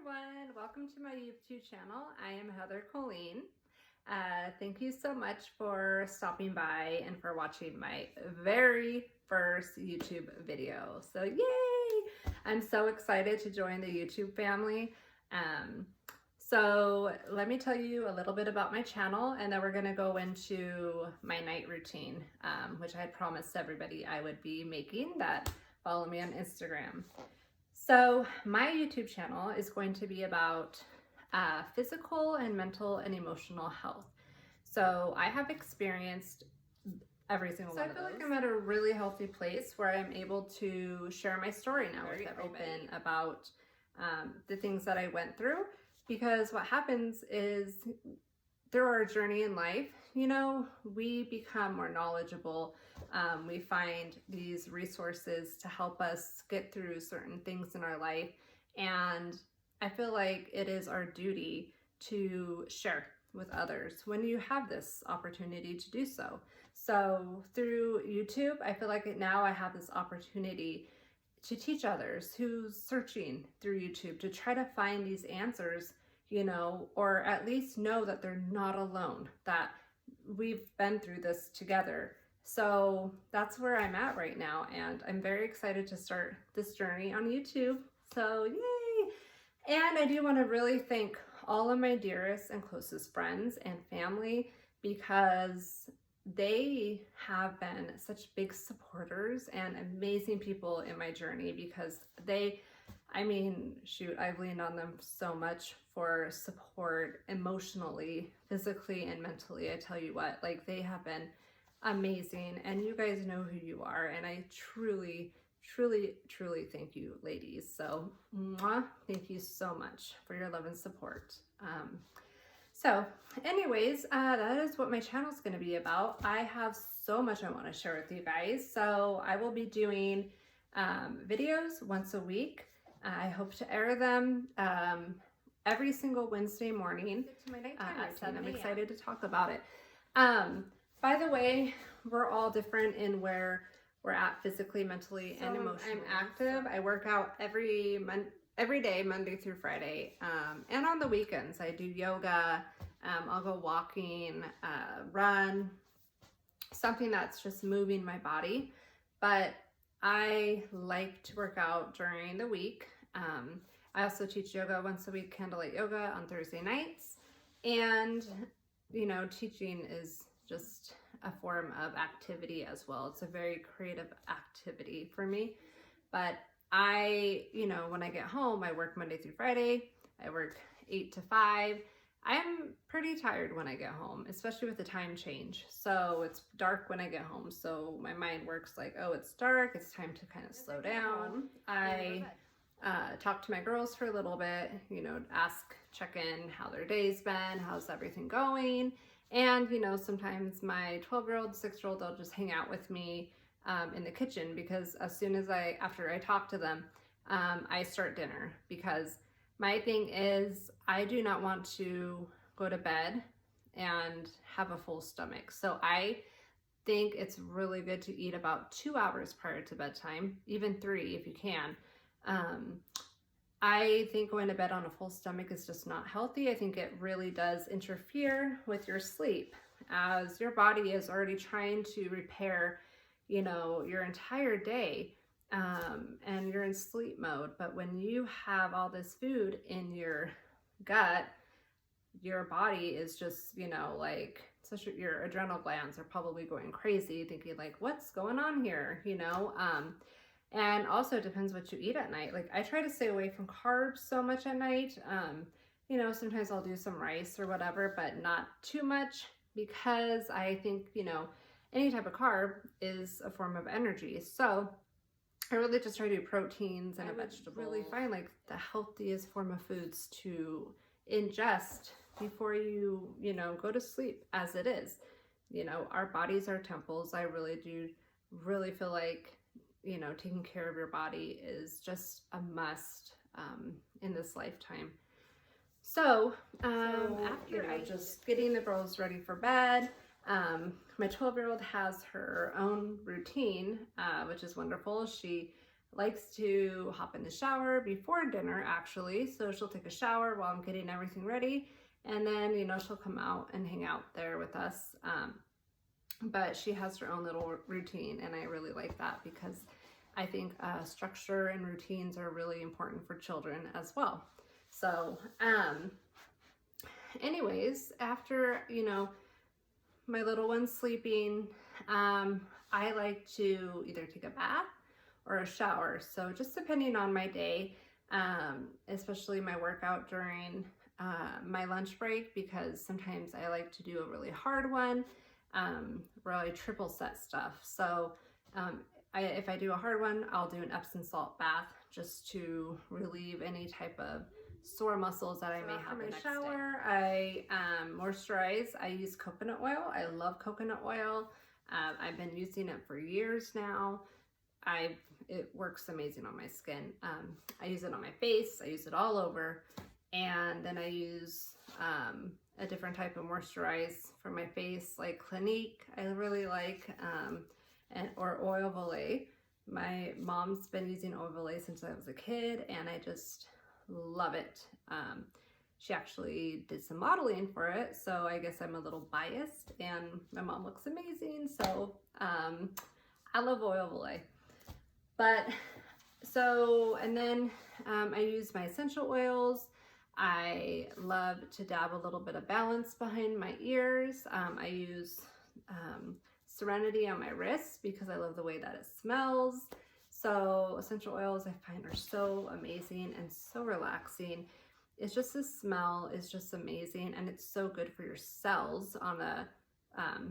everyone, welcome to my YouTube channel. I am Heather Colleen. Thank you so much for stopping by and for watching my very first YouTube video. So yay! I'm so excited to join the YouTube family. So let me tell you a little bit about my channel, and then we're gonna go into my night routine, which I had promised everybody I would be making that follow me on Instagram. So my YouTube channel is going to be about physical and mental and emotional health. So I have experienced every single one of those. I feel like I'm at a really healthy place where I'm able to share my story now with everybody, open about the things that I went through, because what happens is through our journey in life, you know, we become more knowledgeable. We find these resources to help us get through certain things in our life. And I feel like it is our duty to share with others when you have this opportunity to do so. So through YouTube, I feel like now I have this opportunity to teach others who's searching through YouTube to try to find these answers, you know, or at least know that they're not alone, that we've been through this together. So that's where I'm at right now, and I'm very excited to start this journey on YouTube. So yay! And I do want to really thank all of my dearest and closest friends and family, because they have been such big supporters and amazing people in my journey, because I mean, shoot, I've leaned on them so much for support emotionally, physically, and mentally. I tell you what, like, they have been amazing, and you guys know who you are, and I truly, truly, truly thank you, ladies. So, mwah, thank you so much for your love and support. So anyways, that is what my channel is going to be about. I have so much I want to share with you guys. So I will be doing videos once a week. I hope to air them every single Wednesday morning at 7. I'm excited to talk about it. By the way, we're all different in where we're at physically, mentally, and emotionally. I'm active. I work out every day, Monday through Friday, and on the weekends I do yoga. I'll go walking, run, something that's just moving my body. But I like to work out during the week. I also teach yoga once a week, candlelight yoga on Thursday nights. And, you know, teaching is just a form of activity as well. It's a very creative activity for me. But you know, when I get home, I work Monday through Friday. I work 8 to 5. I'm pretty tired when I get home, especially with the time change. So it's dark when I get home. So my mind works like, oh, it's dark. It's time to kind of slow down. I talk to my girls for a little bit, you know, check in how their day's been, how's everything going. And, you know, sometimes my 12-year-old, 6-year-old, they'll just hang out with me in the kitchen, because as soon as after I talk to them, I start dinner, because my thing is I do not want to go to bed and have a full stomach. So I think it's really good to eat about 2 hours prior to bedtime, even 3 if you can. I think going to bed on a full stomach is just not healthy. I think it really does interfere with your sleep, as your body is already trying to repair, you know, your entire day, and you're in sleep mode. But when you have all this food in your gut, your body is just, you know, like, your adrenal glands are probably going crazy, thinking like, what's going on here, you know? And also it depends what you eat at night. Like, I try to stay away from carbs so much at night. You know, sometimes I'll do some rice or whatever, but not too much, because I think, you know, any type of carb is a form of energy. So I really just try to do proteins and vegetables. Really find like the healthiest form of foods to ingest before you know, go to sleep, as it is. You know, our bodies are temples. I really do feel like, you know, taking care of your body is just a must in this lifetime. So after just getting the girls ready for bed, my 12-year-old has her own routine, which is wonderful. She likes to hop in the shower before dinner actually. So she'll take a shower while I'm getting everything ready. And then, you know, she'll come out and hang out there with us. But she has her own little routine, and I really like that because I think structure and routines are really important for children as well. So, anyways, after, you know, my little one's sleeping, I like to either take a bath or a shower. So just depending on my day, especially my workout during my lunch break, because sometimes I like to do a really hard one where I triple set stuff. So if I do a hard one, I'll do an Epsom salt bath just to relieve any type of sore muscles that I may have the next shower. I moisturize. I use coconut oil. I love coconut oil. I've been using it for years now. It works amazing on my skin. I use it on my face. I use it all over. And then I use a different type of moisturize for my face, like Clinique. I really like, or Oil of Olay. My mom's been using Oil of Olay since I was a kid, and I just love it. She actually did some modeling for it, so I guess I'm a little biased, and my mom looks amazing, so I love Oil of Olay. But so, and then I use my essential oils. I love to dab a little bit of balance behind my ears. I use Serenity on my wrists because I love the way that it smells. So essential oils I find are so amazing and so relaxing. It's just, the smell is just amazing, and it's so good for your cells on a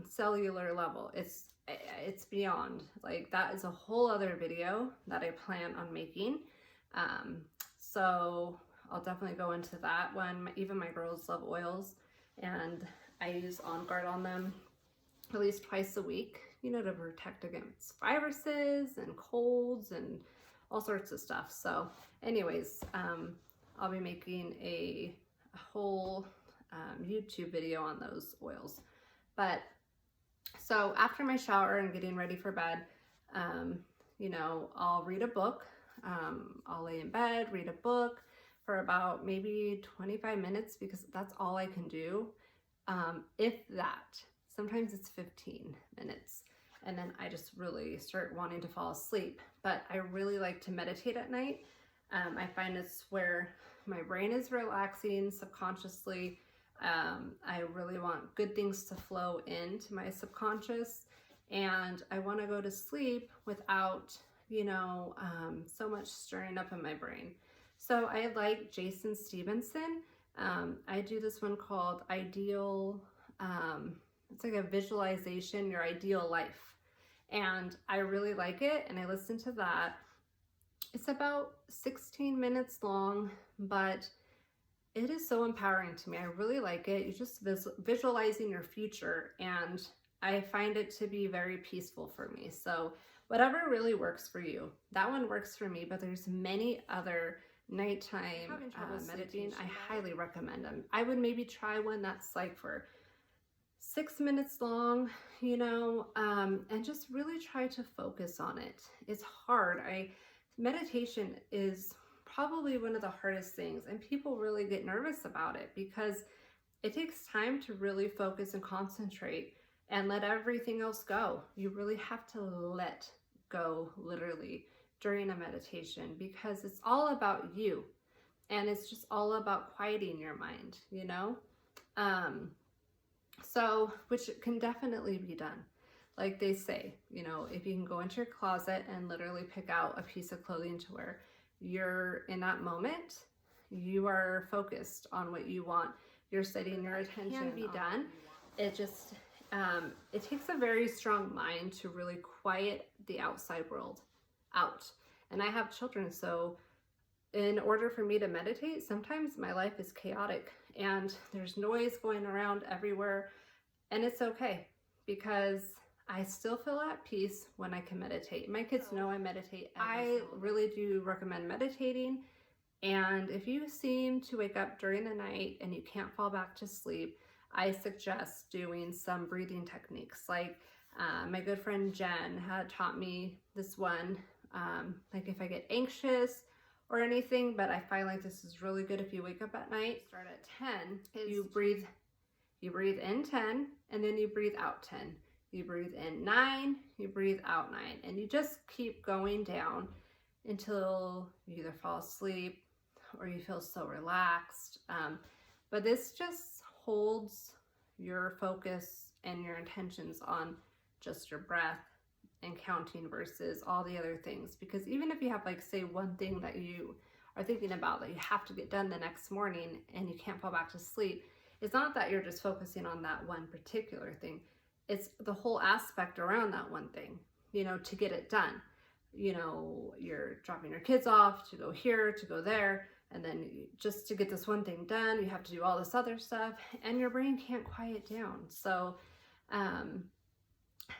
cellular level. It's beyond, like, that is a whole other video that I plan on making. So I'll definitely go into that one. Even my girls love oils, and I use On Guard on them at least twice a week, you know, to protect against viruses and colds and all sorts of stuff. So anyways, I'll be making a whole YouTube video on those oils. But so after my shower and getting ready for bed, you know, I'll read a book. I'll lay in bed, read a book for about maybe 25 minutes because that's all I can do. If that, sometimes it's 15 minutes. And then I just really start wanting to fall asleep. But I really like to meditate at night. I find it's where my brain is relaxing subconsciously. I really want good things to flow into my subconscious. And I want to go to sleep without, you know, so much stirring up in my brain. So I like Jason Stevenson. I do this one called Ideal, it's like a visualization, your ideal life. And I really like it, and I listen to that. It's about 16 minutes long, but it is so empowering to me. I really like it. You're just visualizing your future, and I find it to be very peaceful for me. So whatever really works for you, that one works for me, but there's many other nighttime meditating. I highly recommend them. I would maybe try one that's like for 6 minutes long, you know, and just really try to focus on it. It's hard. Meditation is probably one of the hardest things, and people really get nervous about it because it takes time to really focus and concentrate and let everything else go. You really have to let go, literally, during a meditation, because it's all about you, and it's just all about quieting your mind, you know? So, which can definitely be done. Like they say, you know, if you can go into your closet and literally pick out a piece of clothing to wear, you're in that moment, you are focused on what you want. You're setting your attention. It can be done. It just, it takes a very strong mind to really quiet the outside world out. And I have children, so in order for me to meditate, sometimes my life is chaotic and there's noise going around everywhere, and it's okay because I still feel at peace when I can meditate. My kids know I meditate. I really do recommend meditating. And if you seem to wake up during the night and you can't fall back to sleep, I suggest doing some breathing techniques. Like my good friend Jen had taught me this one like if I get anxious or anything, but I find like this is really good if you wake up at night. Start at 10, you breathe in 10, and then you breathe out 10. You breathe in 9, you breathe out 9, and you just keep going down until you either fall asleep or you feel so relaxed. But this just holds your focus and your intentions on just your breath and counting versus all the other things. Because even if you have, like, say, one thing that you are thinking about that you have to get done the next morning and you can't fall back to sleep, it's not that you're just focusing on that one particular thing. It's the whole aspect around that one thing, you know, to get it done. You know, you're dropping your kids off to go here, to go there, and then just to get this one thing done, you have to do all this other stuff, and your brain can't quiet down. So,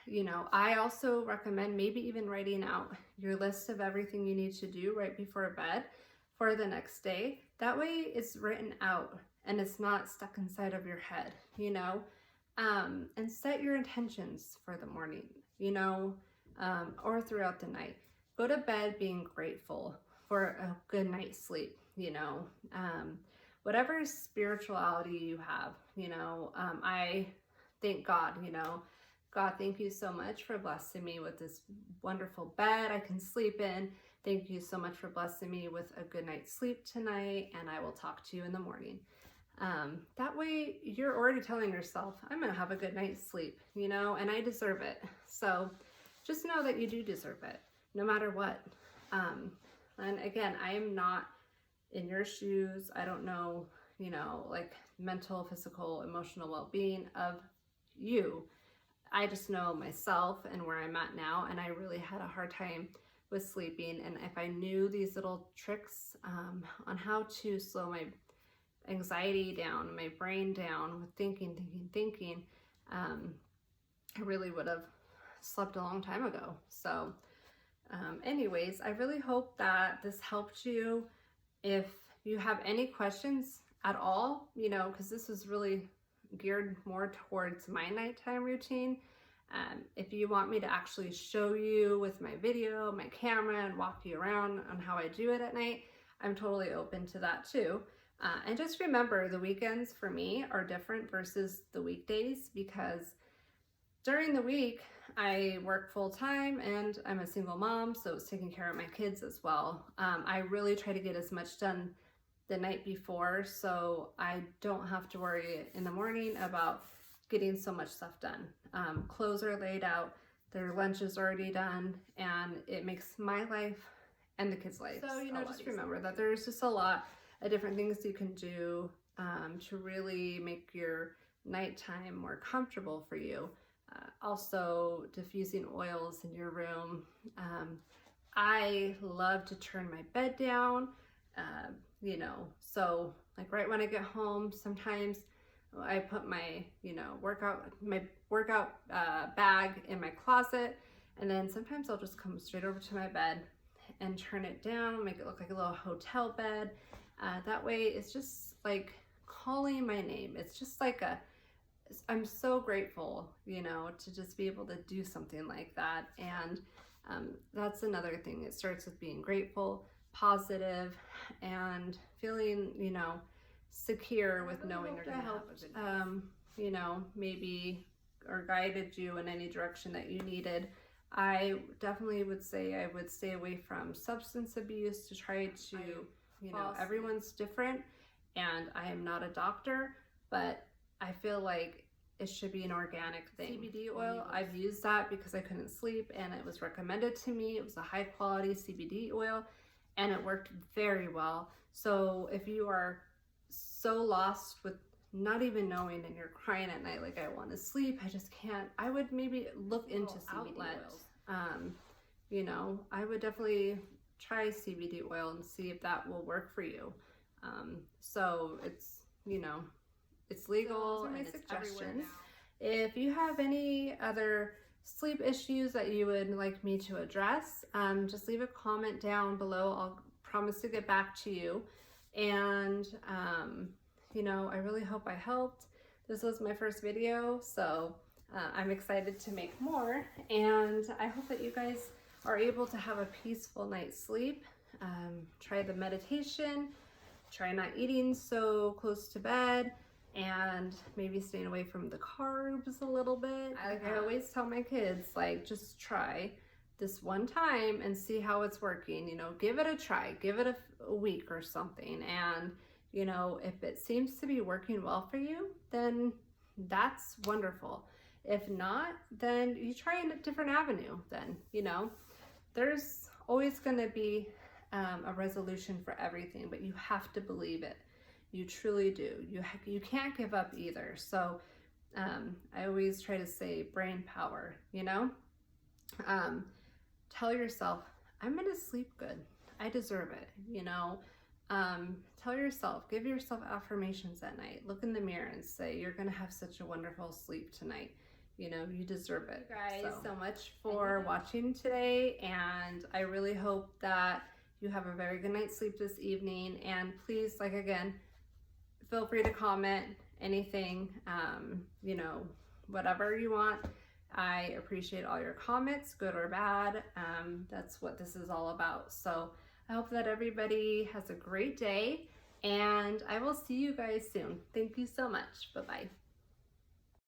you know, I also recommend maybe even writing out your list of everything you need to do right before bed for the next day. That way it's written out and it's not stuck inside of your head, you know, and set your intentions for the morning, you know, or throughout the night. Go to bed being grateful for a good night's sleep, you know, whatever spirituality you have, you know, I thank God, you know, God, thank you so much for blessing me with this wonderful bed I can sleep in. Thank you so much for blessing me with a good night's sleep tonight, and I will talk to you in the morning. That way you're already telling yourself, I'm going to have a good night's sleep, you know, and I deserve it. So just know that you do deserve it, no matter what. And again, I am not in your shoes. I don't know, you know, like mental, physical, emotional well-being of you. I just know myself and where I'm at now, and I really had a hard time with sleeping. And if I knew these little tricks on how to slow my anxiety down, my brain down with thinking, I really would have slept a long time ago. So anyways, I really hope that this helped you. If you have any questions at all, you know, because this was really geared more towards my nighttime routine. If you want me to actually show you with my video, my camera, and walk you around on how I do it at night, I'm totally open to that too. And just remember, the weekends for me are different versus the weekdays, because during the week I work full time and I'm a single mom, so it's taking care of my kids as well. I really try to get as much done the night before, so I don't have to worry in the morning about getting so much stuff done. Clothes are laid out, their lunch is already done, and it makes my life and the kids' life. So, you know, just remember that there's just a lot of different things you can do to really make your nighttime more comfortable for you. Also, diffusing oils in your room. I love to turn my bed down. You know, so like right when I get home, sometimes I put my, you know, workout bag in my closet, and then sometimes I'll just come straight over to my bed and turn it down, make it look like a little hotel bed. That way it's just like calling my name. It's just like I'm so grateful, you know, to just be able to do something like that. And that's another thing. It starts with being grateful, positive, and feeling, you know, secure with knowing you're going to have a good night. You know, maybe or guided you in any direction that you needed. I definitely would say I would stay away from substance abuse to try to, you know, everyone's different, and I am not a doctor, but I feel like it should be an organic thing. CBD oil, I've used that because I couldn't sleep, and it was recommended to me. It was a high quality CBD oil, and it worked very well. So if you are so lost with not even knowing and you're crying at night like, I want to sleep, I just can't, I would maybe look into CBD oils. You know, I would definitely try CBD oil and see if that will work for you. So it's, you know, it's legal, and it's suggestions. If you have any other sleep issues that you would like me to address, just leave a comment down below. I'll promise to get back to you. And you know, I really hope I helped. This was my first video, so I'm excited to make more, and I hope that you guys are able to have a peaceful night's sleep, try the meditation, try not eating so close to bed, and maybe staying away from the carbs a little bit. I always tell my kids, like, just try this one time and see how it's working. You know, give it a try, give it a week or something. And, you know, if it seems to be working well for you, then that's wonderful. If not, then you try a different avenue then, you know. There's always going to be a resolution for everything, but you have to believe it. You truly do. You can't give up either. So I always try to say brain power, you know. Tell yourself, I'm going to sleep good. I deserve it, you know. Tell yourself, give yourself affirmations at night. Look in the mirror and say, you're going to have such a wonderful sleep tonight. You know, you deserve it. Guys, so much for watching today, and I really hope that you have a very good night's sleep this evening. And please, like, again, feel free to comment anything, you know, whatever you want. I appreciate all your comments, good or bad. That's what this is all about. So I hope that everybody has a great day, and I will see you guys soon. Thank you so much. Bye-bye.